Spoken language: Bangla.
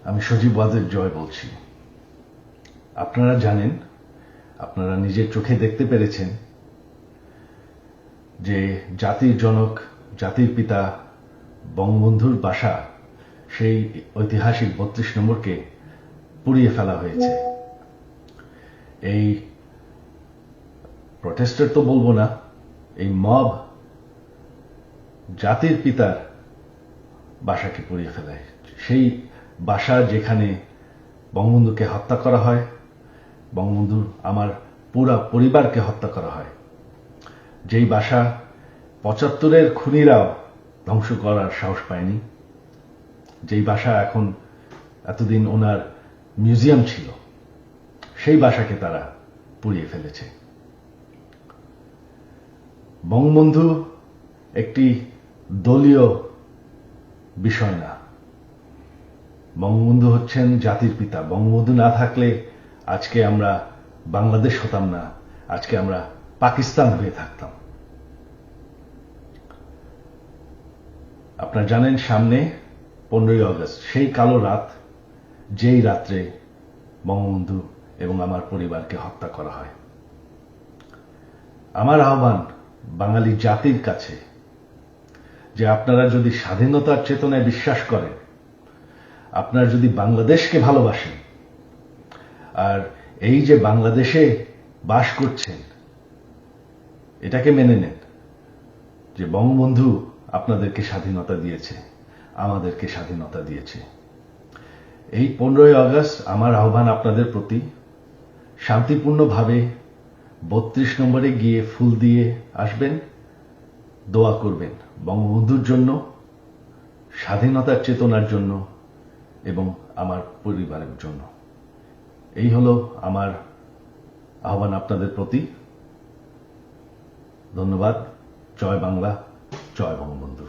আমি সজীব ওয়াজেদ জয় বলছি। আপনারা জানেন, আপনারা নিজের চোখে দেখতে পেরেছেন যে জাতির জনক, জাতির পিতা বঙ্গবন্ধুর বাসা, সেই ঐতিহাসিক ৩২ নম্বরকে পুড়িয়ে ফেলা হয়েছে। এই প্রটেস্টার তো বলবো না, এই মব জাতির পিতার বাসাকে পুড়িয়ে ফেলায়। সেই বাসা যেখানে বঙ্গবন্ধুকে হত্যা করা হয়, বঙ্গবন্ধুর আমার পুরা পরিবারকে হত্যা করা হয়, যেই বাসা ৭৫-এর খুনিরাও ধ্বংস করার সাহস পায়নি, যেই বাসা এখন এতদিন ওনার মিউজিয়াম ছিল, সেই বাসাকে তারা পুড়িয়ে ফেলেছে। বঙ্গবন্ধু একটি দলীয় বিষয় না, বঙ্গবন্ধু হচ্ছেন জাতির পিতা। বঙ্গবন্ধু না থাকলে আজকে আমরা বাংলাদেশ হতাম না, আজকে আমরা পাকিস্তান হয়ে থাকতাম। আপনারা জানেন, সামনে 15ই আগস্ট, সেই কালো রাত, যেই রাত্রে বঙ্গবন্ধু এবং আমার পরিবারকে হত্যা করা হয়। আমার আহ্বান বাঙালি জাতির কাছে যে আপনারা যদি স্বাধীনতার চেতনায় বিশ্বাস করেন, আপনারা যদি বাংলাদেশকে ভালোবাসেন, আর এই যে বাংলাদেশে বাস করছেন, এটাকে মেনে নেন যে বঙ্গবন্ধু আপনাদেরকে স্বাধীনতা দিয়েছে, আমাদেরকে স্বাধীনতা দিয়েছে। এই 15ই আগস্ট আমার আহ্বান আপনাদের প্রতি, শান্তিপূর্ণভাবে ৩২ নম্বরে গিয়ে ফুল দিয়ে আসবেন, দোয়া করবেন বঙ্গবন্ধুর জন্য, স্বাধীনতার চেতনার জন্য এবং আমার পরিবারের জন্য। এই হলো আমার আহ্বান আপনাদের প্রতি। ধন্যবাদ। জয় বাংলা, জয় বঙ্গবন্ধু।